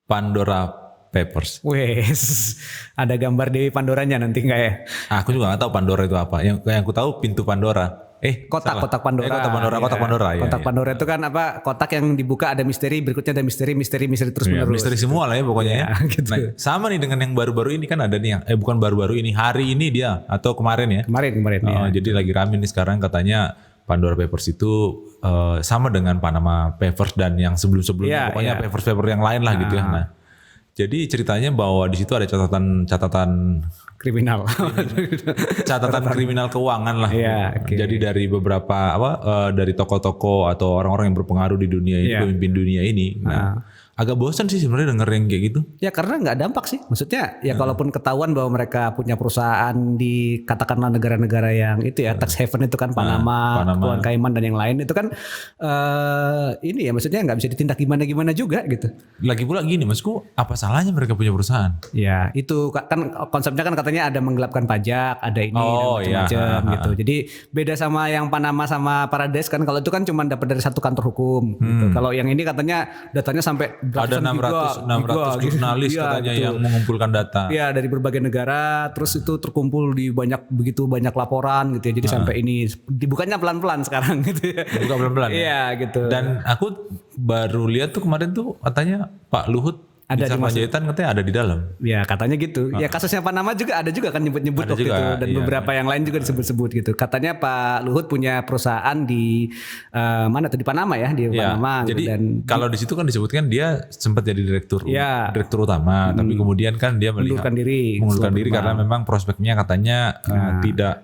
Pandora Papers. Wes, ada gambar Dewi Pandoranya nanti enggak ya? Aku juga nggak tahu Pandora itu apa. Yang aku tahu pintu Pandora. Kotak Pandora. Kotak Pandora. Kotak Pandora itu kan apa? Kotak yang dibuka ada misteri, berikutnya ada misteri terus menerus. Misteri semua lah ya pokoknya ya. Gitu. Nah, sama nih dengan yang baru-baru ini kan ada nih yang bukan baru-baru ini, hari ini dia atau kemarin ya. Kemarin ya. Jadi lagi rame nih sekarang katanya Pandora Papers itu sama dengan Panama Papers dan yang sebelum-sebelumnya pokoknya papers yang lain lah gitu ya. Nah, jadi ceritanya bahwa di situ ada catatan kriminal. catatan kriminal keuangan lah. Jadi dari beberapa dari tokoh-tokoh atau orang-orang yang berpengaruh di dunia ini, pemimpin dunia ini. Nah, agak bosan sih sebenarnya denger yang kayak gitu. Ya karena nggak dampak sih. Maksudnya ya kalaupun ketahuan bahwa mereka punya perusahaan di katakanlah negara-negara yang itu ya tax haven itu kan Panama, Kepulauan Cayman dan yang lain itu kan ini ya maksudnya nggak bisa ditindak gimana-gimana juga gitu. Lagi pula gini maksudku, apa salahnya mereka punya perusahaan? Ya itu kan konsepnya kan katanya ada menggelapkan pajak, ada ini dan macam-macam gitu. Jadi beda sama yang Panama sama Paradise kan, kalau itu kan cuma dapat dari satu kantor hukum gitu. Kalau yang ini katanya datanya sampai ada 600 jurnalis katanya gitu. Yang mengumpulkan data. Iya, dari berbagai negara, terus itu terkumpul di begitu banyak laporan gitu ya. Jadi sampai ini dibukanya pelan-pelan sekarang gitu ya. Buka pelan-pelan. Iya gitu. Dan aku baru lihat tuh kemarin tuh katanya Pak Luhut ada di Panjaitan katanya ada di dalam. Ya katanya gitu. Ya kasusnya Panama juga ada juga kan nyebut-nyebut waktu itu dan beberapa yang lain juga disebut-sebut gitu. Katanya Pak Luhut punya perusahaan di mana tuh di Panama ya, di Panama. Jadi gitu. Dan kalau di situ kan disebutkan dia sempat jadi direktur utama, tapi kemudian kan dia mengundurkan diri karena memang prospeknya katanya tidak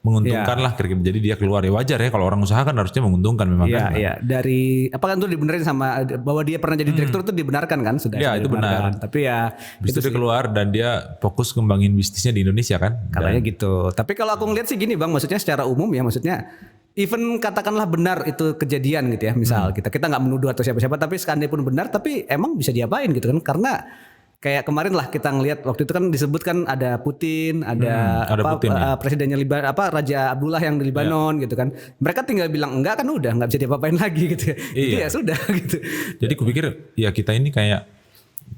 menguntungkan lah kira-kira. Jadi dia keluar, ya wajar ya kalau orang usaha kan harusnya menguntungkan memang kan. Iya, dari apa kan tuh dibenerin sama bahwa dia pernah jadi direktur tuh dibenarkan kan sudah. Iya, itu benar. Tapi ya itu dia keluar dan dia fokus kembangin bisnisnya di Indonesia kan. Katanya gitu. Tapi kalau aku ngeliat sih gini Bang, maksudnya secara umum ya maksudnya even katakanlah benar itu kejadian gitu ya. Misal kita nggak menuduh atau siapa-siapa, tapi seandainya pun benar, tapi emang bisa diapain gitu kan? Karena kayak kemarin lah kita ngelihat waktu itu kan disebutkan ada Putin, ada Putin, presidennya Raja Abdullah yang di Libanon gitu kan. Mereka tinggal bilang enggak kan udah nggak bisa diapa-apain lagi gitu. Jadi ya sudah gitu. Jadi kupikir ya kita ini kayak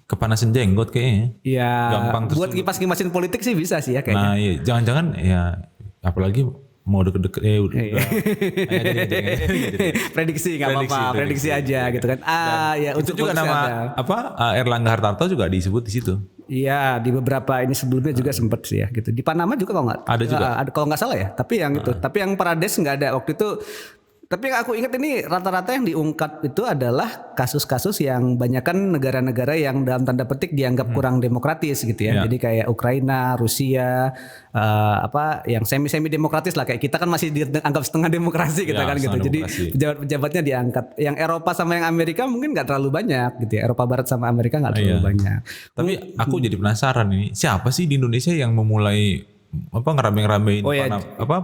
kepanasan jenggot kayaknya. Iya. Gampang buat kipas-kipasin politik sih bisa sih ya kayaknya. Nah, iya, jangan-jangan ya apalagi mau deket-deket prediksi nggak apa-apa, prediksi aja gitu kan. Ya untuk juga nama Erlangga Hartarto juga disebut di situ. Iya, di beberapa ini sebelumnya juga sempat sih ya gitu. Di Panama juga kalau nggak ada juga. Kalau nggak salah ya. Tapi yang itu, tapi yang Paradise nggak ada waktu itu. Tapi yang aku ingat ini rata-rata yang diungkap itu adalah kasus-kasus yang banyakan negara-negara yang dalam tanda petik dianggap kurang demokratis gitu ya. Jadi kayak Ukraina, Rusia, yang semi demokratis lah, kayak kita kan masih dianggap setengah demokrasi kita kan gitu. Jadi pejabat-pejabatnya diangkat. Yang Eropa sama yang Amerika mungkin nggak terlalu banyak gitu ya. Eropa Barat sama Amerika nggak terlalu banyak. Tapi aku jadi penasaran ini, siapa sih di Indonesia yang memulai ngerame-ngeramein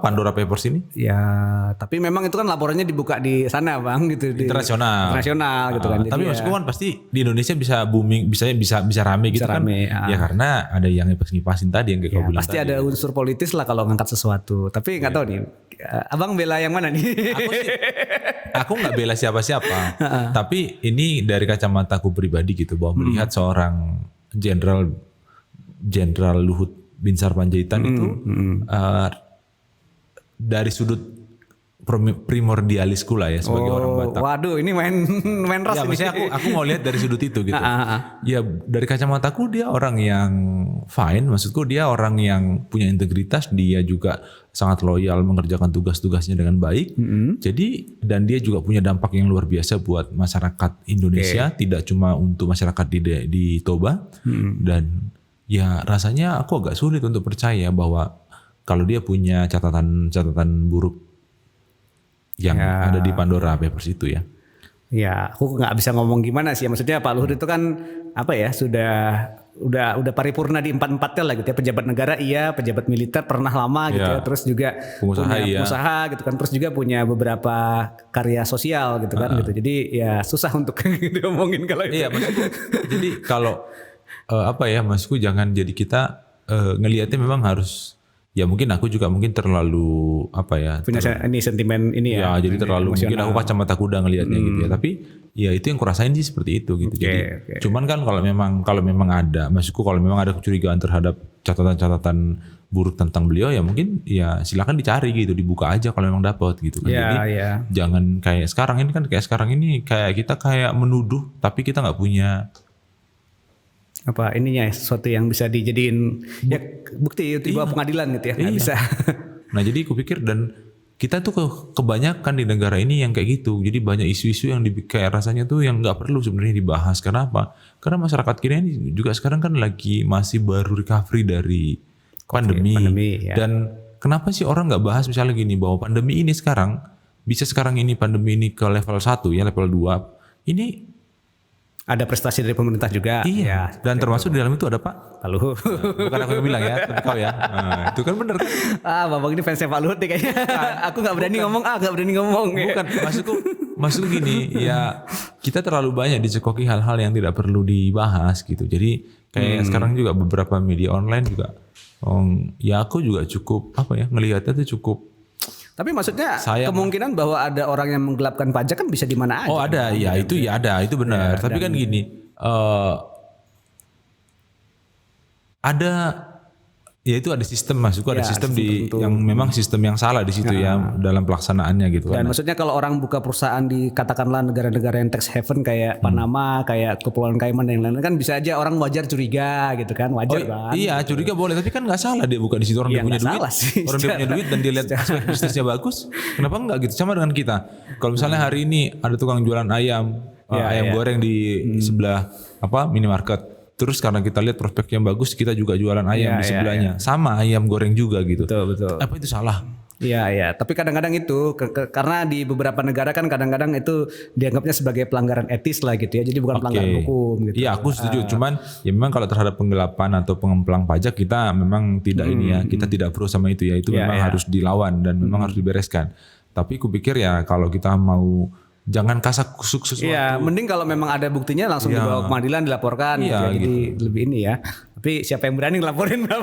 Pandora Papers ini? Ya, tapi memang itu kan laporannya dibuka di sana Bang gitu, di internasional gitu kan. Tapi maksudku kan pasti di Indonesia bisa booming, bisa rame gitu kan. Ya karena ada yang ngipas-ngipasin tadi yang kayak kau bilang pasti tadi. ada unsur politis lah kalau ngangkat sesuatu. Tapi nggak tahu nih, Abang bela yang mana nih? Aku nggak bela siapa-siapa. Tapi ini dari kacamataku pribadi gitu, bahwa melihat seorang Jenderal Luhut Binsar Panjaitan itu dari sudut primordialisku lah ya sebagai orang Batak. Waduh, ini main ras. Ya, maksudnya aku mau lihat dari sudut itu gitu. Ya dari kacamataku dia orang yang fine, maksudku dia orang yang punya integritas, dia juga sangat loyal mengerjakan tugas-tugasnya dengan baik. Jadi dan dia juga punya dampak yang luar biasa buat masyarakat Indonesia, tidak cuma untuk masyarakat di Toba. Dan ya rasanya aku agak sulit untuk percaya bahwa kalau dia punya catatan buruk yang ada di Pandora Papers itu ya. Ya, aku nggak bisa ngomong gimana sih. Maksudnya Pak Luhut itu kan apa ya, udah paripurna di empat-empatnya lah gitu ya. Pejabat negara iya, pejabat militer pernah lama gitu ya. Terus juga punya usaha gitu kan. Terus juga punya beberapa karya sosial gitu kan gitu. Jadi ya susah untuk diomongin kalau itu. Iya, maksudku. Jadi kalau maksudku jangan jadi kita ngelihatnya memang harus ya mungkin aku juga mungkin terlalu apa ya? Punya ini sentimen ini ya. Ya, jadi terlalu emosional. mungkin aku kacamata kuda ngelihatnya gitu ya. Tapi ya itu yang kurasain sih seperti itu gitu. Jadi cuman kan kalau memang ada, maksudku kalau memang ada kecurigaan terhadap catatan-catatan buruk tentang beliau ya mungkin ya silakan dicari gitu, dibuka aja kalau memang dapat gitu kan. Jadi jangan kayak sekarang ini kan, kayak sekarang ini kayak kita kayak menuduh tapi kita nggak punya apa ininya sesuatu yang bisa dijadiin ya bukti di bawah pengadilan gitu ya. Nggak bisa. Nah jadi kupikir dan kita tuh kebanyakan di negara ini yang kayak gitu. Jadi banyak isu-isu yang kayak rasanya tuh yang nggak perlu sebenarnya dibahas. Kenapa? Karena masyarakat kita ini juga sekarang kan lagi masih baru recovery dari pandemi ya. Dan kenapa sih orang nggak bahas misalnya gini, bahwa pandemi ini sekarang bisa sekarang ini pandemi ini ke level 1 ya, level 2 ini ada prestasi dari pemerintah juga. Iya. Dan termasuk di dalam itu ada Pak Luhut. Bukan aku yang bilang ya, tapi kau ya. Nah, itu kan benar kan? Babang ini fansnya Pak Luhut nih kayaknya. Aku nggak berani ngomong, nggak berani ngomong. Bukan, maksudku gini, ya kita terlalu banyak dicekoki hal-hal yang tidak perlu dibahas gitu. Jadi kayak sekarang juga beberapa media online juga, ya aku juga cukup ngelihatnya tuh cukup. Tapi maksudnya kemungkinan bahwa ada orang yang menggelapkan pajak kan bisa di mana aja. Oh ada, ya itu ya ada, itu benar. Tapi kan gini, ada ya itu ada sistem, maksudku ada sistem yang memang sistem yang salah di situ ya dalam pelaksanaannya gitu. Dan maksudnya kalau orang buka perusahaan di katakanlah negara-negara yang tax haven kayak Panama, kayak Kepulauan Cayman dan lain-lain kan bisa aja orang wajar curiga gitu kan, wajar kan. Iya curiga boleh, tapi kan nggak salah dia buka di situ, orang dia punya duit, orang dia punya duit dan dia lihat aspek bisnisnya bagus, kenapa enggak gitu? Sama dengan kita. Kalau misalnya hari ini ada tukang jualan ayam goreng di sebelah minimarket. Terus karena kita lihat prospeknya bagus, kita juga jualan ayam di sebelahnya. Sama ayam goreng juga gitu. Betul. Apa itu salah? Iya. Tapi kadang-kadang itu karena di beberapa negara kan kadang-kadang itu dianggapnya sebagai pelanggaran etis lah gitu ya. Jadi bukan pelanggaran hukum gitu. Iya, aku setuju. Cuman ya memang kalau terhadap penggelapan atau pengemplang pajak kita memang tidak kita tidak pro sama itu ya. Itu memang harus dilawan dan memang harus dibereskan. Tapi kupikir ya kalau kita mau jangan kasak kusuk sesuatu. Iya, mending kalau memang ada buktinya langsung dibawa ke pengadilan, dilaporkan gitu ya. Jadi lebih ini ya. Tapi siapa yang berani ngelaporin Bang?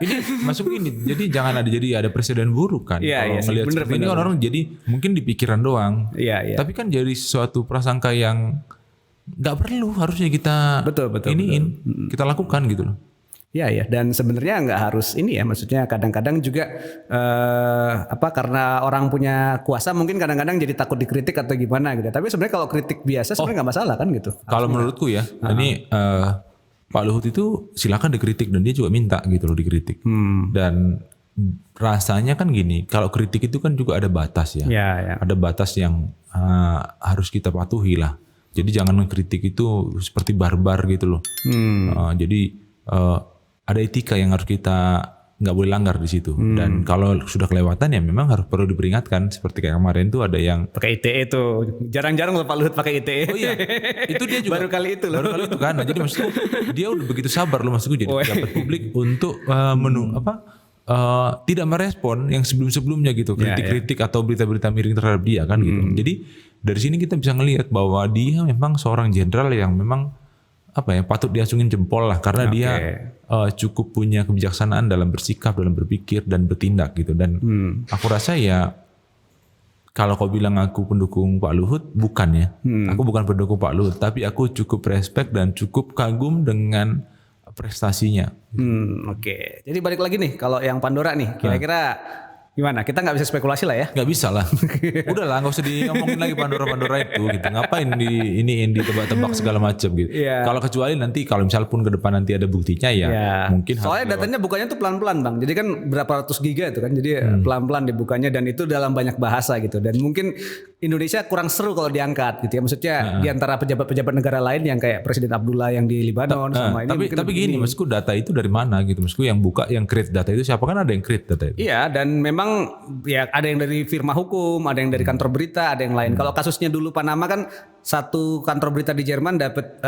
Ini masuk ini. Jadi jangan ada presiden buruk kan. Iya, kalau ngelihat seperti ini orang jadi mungkin di pikiran doang. Iya. Tapi kan jadi suatu prasangka yang nggak perlu harusnya kita kita lakukan gitu loh. Iya, dan sebenarnya nggak harus ini ya, maksudnya kadang-kadang juga karena orang punya kuasa mungkin kadang-kadang jadi takut dikritik atau gimana gitu. Tapi sebenarnya kalau kritik biasa sebenarnya nggak masalah kan gitu. Kalau menurutku ya, ini Pak Luhut itu silakan dikritik dan dia juga minta gitu loh dikritik. Dan rasanya kan gini, kalau kritik itu kan juga ada batas ya. Ada batas yang harus kita patuhi lah. Jadi jangan mengkritik itu seperti barbar gitu loh. Jadi ada etika yang harus kita nggak boleh langgar di situ. Dan kalau sudah kelewatan ya memang harus perlu diperingatkan. Seperti kayak kemarin tuh ada yang pakai ITE tuh, jarang-jarang loh Pak Luhut pakai ITE. Oh iya, itu dia juga baru kali itu kan. Nah, jadi maksudnya dia udah begitu sabar loh, maksudku jadi dapat publik untuk tidak merespon yang sebelum-sebelumnya gitu, kritik-kritik atau berita-berita miring terhadap dia kan gitu. Jadi dari sini kita bisa ngelihat bahwa dia memang seorang jenderal yang memang patut diacungin jempol lah, karena dia cukup punya kebijaksanaan dalam bersikap, dalam berpikir dan bertindak gitu. Dan aku rasa ya kalau kau bilang aku pendukung Pak Luhut, bukan ya. Aku bukan pendukung Pak Luhut, tapi aku cukup respect dan cukup kagum dengan prestasinya. Oke. Jadi balik lagi nih, kalau yang Pandora nih, kira-kira gimana? Kita nggak bisa spekulasi lah ya? Nggak bisa lah. Udah lah, nggak usah diomongin lagi Pandora itu gitu. Ngapain ditebak-tebak segala macam gitu. Kalau kecuali nanti kalau misal pun ke depan nanti ada buktinya ya mungkin. Soalnya datanya bukanya tuh pelan-pelan Bang. Jadi kan berapa ratus giga itu kan. Jadi pelan-pelan dibukanya dan itu dalam banyak bahasa gitu. Dan mungkin Indonesia kurang seru kalau diangkat gitu ya. Maksudnya di antara pejabat-pejabat negara lain yang kayak Presiden Abdullah yang di Libanon sama ini. Tapi gini, maksudku data itu dari mana gitu. Maksudku yang buka, yang create data itu siapa, kan ada yang create data itu. Iya, dan memang memang ya ada yang dari firma hukum, ada yang dari kantor berita, ada yang lain. Kalau kasusnya dulu Panama kan satu kantor berita di Jerman dapat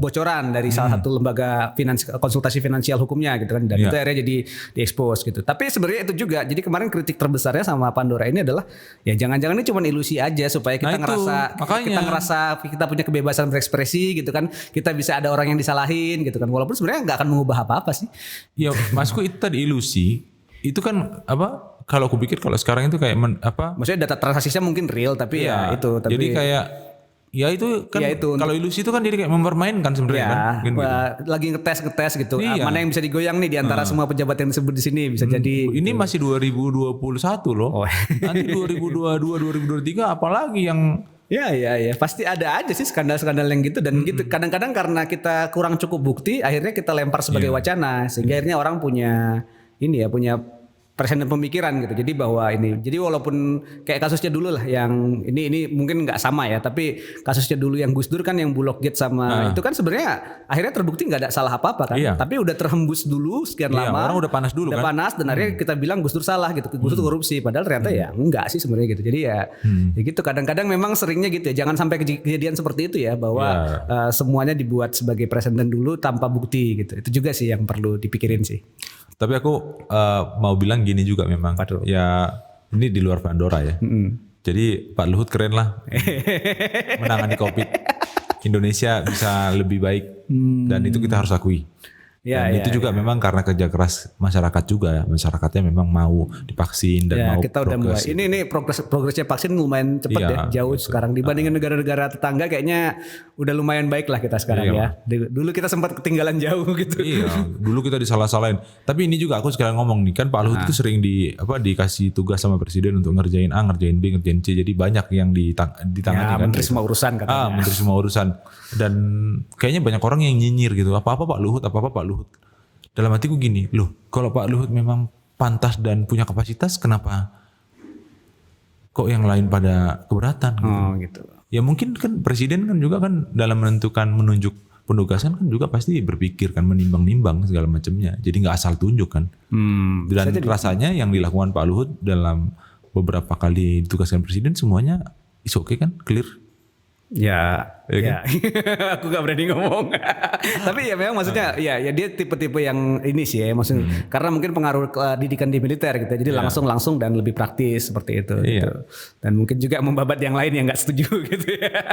bocoran dari salah satu lembaga konsultasi finansial hukumnya gitu kan, dan itu akhirnya jadi diekspos gitu. Tapi sebenarnya itu juga, jadi kemarin kritik terbesarnya sama Pandora ini adalah ya jangan-jangan ini cuma ilusi aja supaya kita kita punya kebebasan berekspresi gitu kan, kita bisa ada orang yang disalahin gitu kan, walaupun sebenarnya nggak akan mengubah apa-apa sih. Ya masku itu tadi ilusi, itu kan apa? Kalau aku pikir kalau sekarang itu kayak maksudnya data transaksinya mungkin real tapi ya itu. Tapi jadi kayak ya itu kan kalau ilusi itu kan jadi kayak mempermainkan sebenarnya kan. Gitu. Lagi ngetes gitu. Mana yang bisa digoyang nih di antara semua pejabat yang disebut di sini bisa jadi. Ini masih 2021 loh. Nanti 2022 2023 apalagi yang Ya. Pasti ada aja sih skandal-skandal yang gitu dan gitu. Kadang-kadang karena kita kurang cukup bukti, akhirnya kita lempar sebagai wacana sehingga akhirnya orang punya presiden pemikiran gitu. Jadi bahwa ini, jadi walaupun kayak kasusnya dulu lah yang ini mungkin nggak sama ya, tapi kasusnya dulu yang Gus Dur kan yang Bulog Gate sama itu kan sebenarnya akhirnya terbukti nggak ada salah apa-apa kan. Tapi udah terhembus dulu sekian lama. Orang udah panas dulu kan. Panas dan akhirnya kita bilang Gus Dur salah gitu. Gus Dur korupsi, padahal ternyata ya enggak sih sebenarnya gitu. Jadi ya gitu, kadang-kadang memang seringnya gitu ya. Jangan sampai kejadian seperti itu ya, bahwa semuanya dibuat sebagai presiden dulu tanpa bukti gitu. Itu juga sih yang perlu dipikirin sih. Tapi aku mau bilang gini juga memang. Ya ini di luar Pandora ya. Jadi Pak Luhut keren lah menangani COVID. Indonesia bisa lebih baik dan itu kita harus akui. Dan itu juga memang karena kerja keras masyarakat juga, masyarakatnya memang mau divaksin dan mau kita udah mulai. Ini progresnya vaksin lumayan cepat ya, jauh sekarang dibandingin negara-negara tetangga kayaknya udah lumayan baik lah kita sekarang ya. Dulu kita sempat ketinggalan jauh gitu. Dulu kita disalah-salahin. Tapi ini juga aku sekarang ngomong nih kan, Pak Luhut itu sering dikasih tugas sama presiden untuk ngerjain A, ngerjain B, ngerjain C. Jadi banyak yang ditangani kan. Menteri semua urusan katanya. Menteri semua urusan. Dan kayaknya banyak orang yang nyinyir gitu. Apa-apa Pak Luhut, apa-apa Pak Luhut. Dalam hatiku gini, loh kalau Pak Luhut memang pantas dan punya kapasitas, kenapa kok yang lain pada keberatan gitu. Ya mungkin kan presiden kan juga kan dalam menunjuk penugasan kan juga pasti berpikir kan, menimbang-nimbang segala macamnya. Jadi nggak asal tunjuk kan. Dan rasanya yang dilakukan Pak Luhut dalam beberapa kali ditugaskan presiden semuanya is okay kan, clear. Ya. Aku gak berani ngomong. Tapi ya memang maksudnya ya dia tipe-tipe yang ini sih ya, maksudnya karena mungkin pengaruh didikan di militer gitu. Jadi langsung dan lebih praktis seperti itu gitu. Dan mungkin juga membabat yang lain yang gak setuju gitu ya.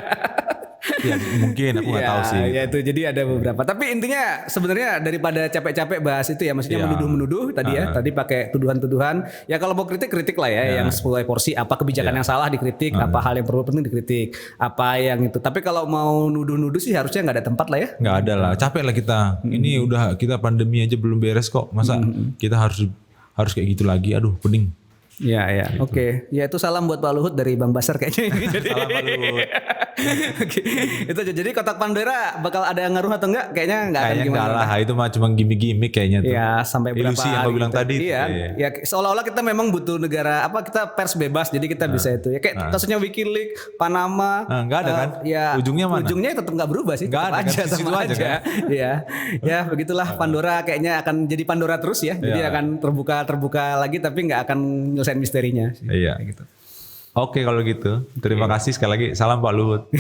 Ya mungkin aku nggak tahu sih. Ya itu jadi ada beberapa. Tapi intinya sebenarnya daripada capek-capek bahas itu ya, maksudnya menuduh-menuduh tadi ya. Tadi pakai tuduhan-tuduhan. Ya kalau mau kritik lah ya. Yang sesuai porsi. Apa kebijakan yang salah dikritik. Apa hal yang perlu penting dikritik. Apa yang itu. Tapi kalau mau nuduh-nuduh sih harusnya nggak ada tempat lah ya. Nggak ada lah. Capek lah kita. Ini udah kita pandemi aja belum beres kok. Masa kita harus kayak gitu lagi. Aduh pening. Ya. Gitu. Oke. Ya itu salam buat Pak Luhut dari Bang Basar kayaknya. Salam Pak Luhut. Oke. Itu aja. Jadi kotak Pandora bakal ada ngaruh atau enggak? Kayaknya enggak akan gimana. Enggak lah, itu mah cuma gimmick kayaknya tuh. Ya, sampai berapa ilusi yang kau bilang tadi. Iya. Ya seolah-olah kita memang butuh negara kita pers bebas, jadi kita bisa itu. Ya kayak kasusnya WikiLeaks, Panama. Enggak ada kan? Ya, ujungnya mana? Ujungnya tetap enggak berubah sih. Enggak ada aja, kan? sama aja. Kan? Iya. Ya, begitulah Pandora kayaknya akan jadi Pandora terus ya. Jadi akan terbuka lagi tapi enggak akan nyelesain misterinya. Iya. Gitu. Oke kalau gitu. Terima kasih sekali lagi. Salam Pak Luhut.